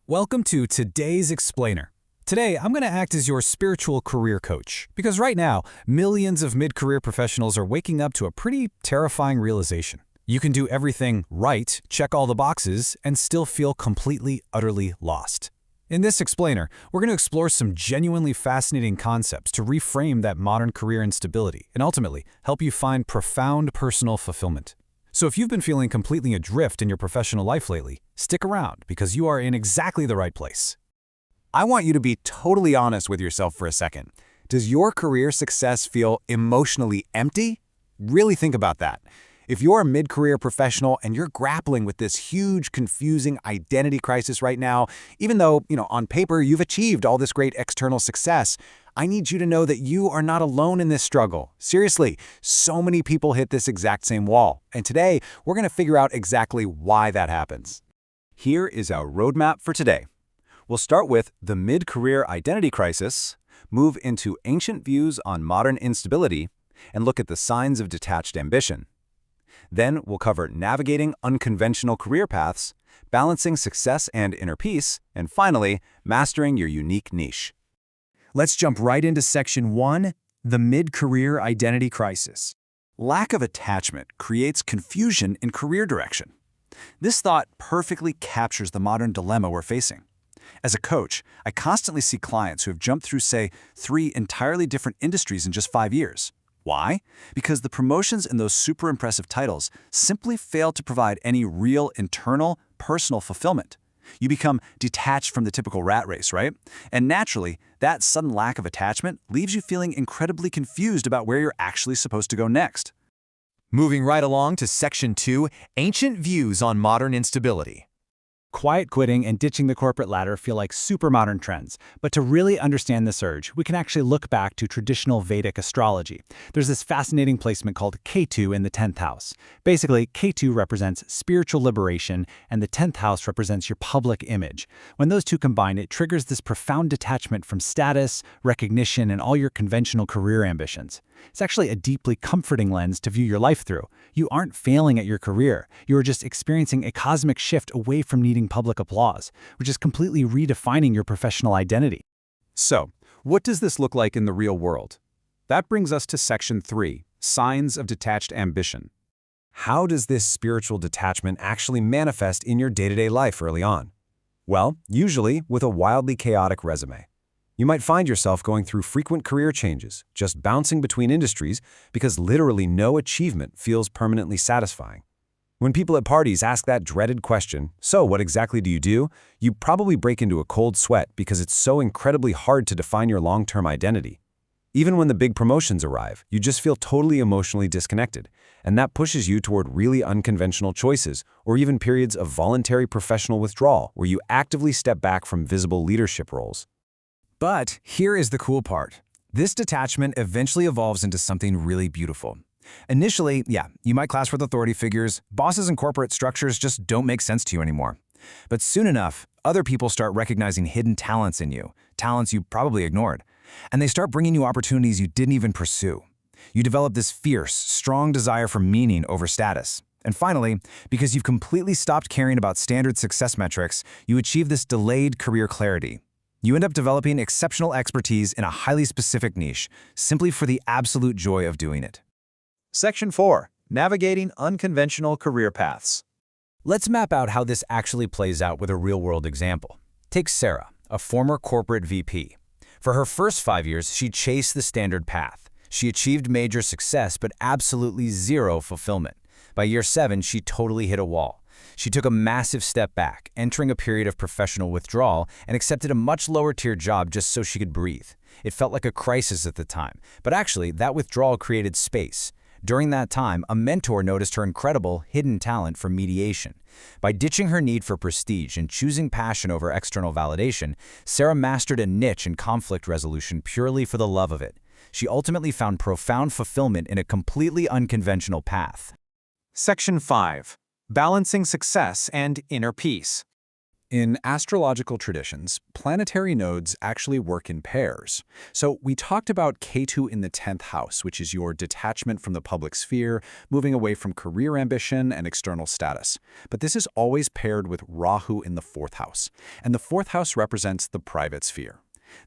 Welcome to today's Explainer. Today, I'm going to act as your spiritual career coach, because right now, millions of mid-career professionals are waking up to a pretty terrifying realization. You can do everything right, check all the boxes, and still feel completely, utterly lost. In this Explainer, we're going to explore some genuinely fascinating concepts to reframe that modern career instability and ultimately help you find profound personal fulfillment. So if you've been feeling completely adrift in your professional life lately, stick around because you are in exactly the right place. I want you to be totally honest with yourself for a second. Does your career success feel emotionally empty? Really think about that. If you're a mid-career professional and you're grappling with this huge, confusing identity crisis right now, even though, on paper you've achieved all this great external success, I need you to know that you are not alone in this struggle. Seriously, so many people hit this exact same wall. And today, we're going to figure out exactly why that happens. Here is our roadmap for today. We'll start with the mid-career identity crisis, move into ancient views on modern instability, and look at the signs of detached ambition. Then we'll cover navigating unconventional career paths, balancing success and inner peace, and finally, mastering your unique niche. Let's jump right into Section 1, the mid-career identity crisis. Lack of attachment creates confusion in career direction. This thought perfectly captures the modern dilemma we're facing. As a coach, I constantly see clients who have jumped through, say, 3 entirely different industries in just 5 years. Why? Because the promotions in those super impressive titles simply fail to provide any real internal, personal fulfillment. You become detached from the typical rat race, right? And naturally, that sudden lack of attachment leaves you feeling incredibly confused about where you're actually supposed to go next. Moving right along to Section 2, Ancient Views on Modern Instability. Quiet quitting and ditching the corporate ladder feel like super modern trends, but to really understand this urge, we can actually look back to traditional Vedic astrology. There's this fascinating placement called Ketu in the 10th house. Basically, Ketu represents spiritual liberation, and the 10th house represents your public image. When those two combine, it triggers this profound detachment from status, recognition, and all your conventional career ambitions. It's actually a deeply comforting lens to view your life through. You aren't failing at your career. You are just experiencing a cosmic shift away from needing public applause, which is completely redefining your professional identity. So, what does this look like in the real world? That brings us to Section 3, Signs of Detached Ambition. How does this spiritual detachment actually manifest in your day-to-day life early on? Well, usually with a wildly chaotic resume. You might find yourself going through frequent career changes, just bouncing between industries because literally no achievement feels permanently satisfying. When people at parties ask that dreaded question, "So what exactly do?" you probably break into a cold sweat because it's so incredibly hard to define your long-term identity. Even when the big promotions arrive, you just feel totally emotionally disconnected, and that pushes you toward really unconventional choices or even periods of voluntary professional withdrawal where you actively step back from visible leadership roles. But here is the cool part. This detachment eventually evolves into something really beautiful. Initially, you might clash with authority figures, bosses and corporate structures just don't make sense to you anymore. But soon enough, other people start recognizing hidden talents in you, talents you probably ignored, and they start bringing you opportunities you didn't even pursue. You develop this fierce, strong desire for meaning over status. And finally, because you've completely stopped caring about standard success metrics, you achieve this delayed career clarity. You end up developing exceptional expertise in a highly specific niche, simply for the absolute joy of doing it. Section 4. Navigating Unconventional Career Paths. Let's map out how this actually plays out with a real-world example. Take Sarah, a former corporate VP. For her first 5 years, she chased the standard path. She achieved major success, but absolutely zero fulfillment. By year 7, she totally hit a wall. She took a massive step back, entering a period of professional withdrawal, and accepted a much lower-tier job just so she could breathe. It felt like a crisis at the time, but actually, that withdrawal created space. During that time, a mentor noticed her incredible, hidden talent for mediation. By ditching her need for prestige and choosing passion over external validation, Sarah mastered a niche in conflict resolution purely for the love of it. She ultimately found profound fulfillment in a completely unconventional path. Section 5. Balancing Success and Inner Peace. In astrological traditions, planetary nodes actually work in pairs. So we talked about Ketu in the 10th house, which is your detachment from the public sphere, moving away from career ambition and external status. But this is always paired with Rahu in the 4th house, and the 4th house represents the private sphere.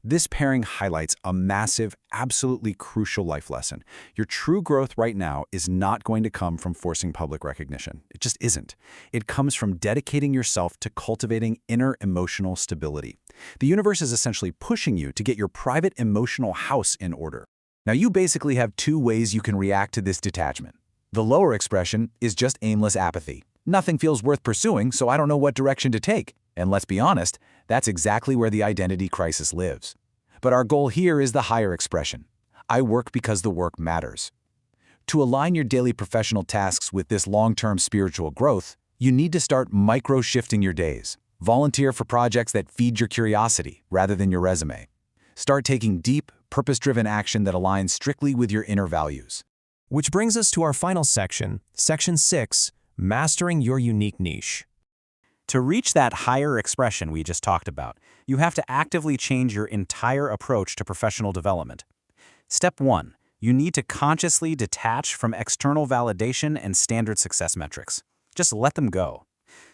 This pairing highlights a massive, absolutely crucial life lesson. Your true growth right now is not going to come from forcing public recognition. It just isn't. It comes from dedicating yourself to cultivating inner emotional stability. The universe is essentially pushing you to get your private emotional house in order. Now, you basically have two ways you can react to this detachment. The lower expression is just aimless apathy. Nothing feels worth pursuing, so I don't know what direction to take. And let's be honest, that's exactly where the identity crisis lives. But our goal here is the higher expression. I work because the work matters. To align your daily professional tasks with this long-term spiritual growth, you need to start micro-shifting your days. Volunteer for projects that feed your curiosity rather than your resume. Start taking deep, purpose-driven action that aligns strictly with your inner values. Which brings us to our final section, Section 6, Mastering Your Unique Niche. To reach that higher expression we just talked about, you have to actively change your entire approach to professional development. Step 1. You need to consciously detach from external validation and standard success metrics. Just let them go.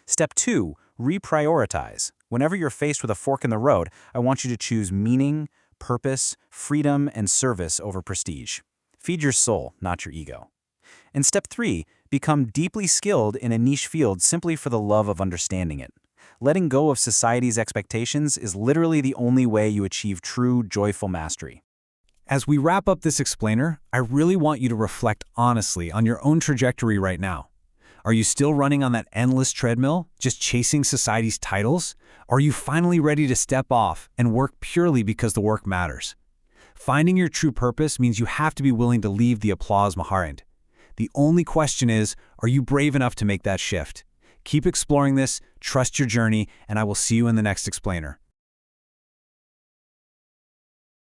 Step 2. Reprioritize. Whenever you're faced with a fork in the road, I want you to choose meaning, purpose, freedom, and service over prestige. Feed your soul, not your ego. And step 3, become deeply skilled in a niche field simply for the love of understanding it. Letting go of society's expectations is literally the only way you achieve true, joyful mastery. As we wrap up this explainer, I really want you to reflect honestly on your own trajectory right now. Are you still running on that endless treadmill, just chasing society's titles? Or are you finally ready to step off and work purely because the work matters? Finding your true purpose means you have to be willing to leave the applause behind. The only question is, are you brave enough to make that shift? Keep exploring this, trust your journey, and I will see you in the next explainer.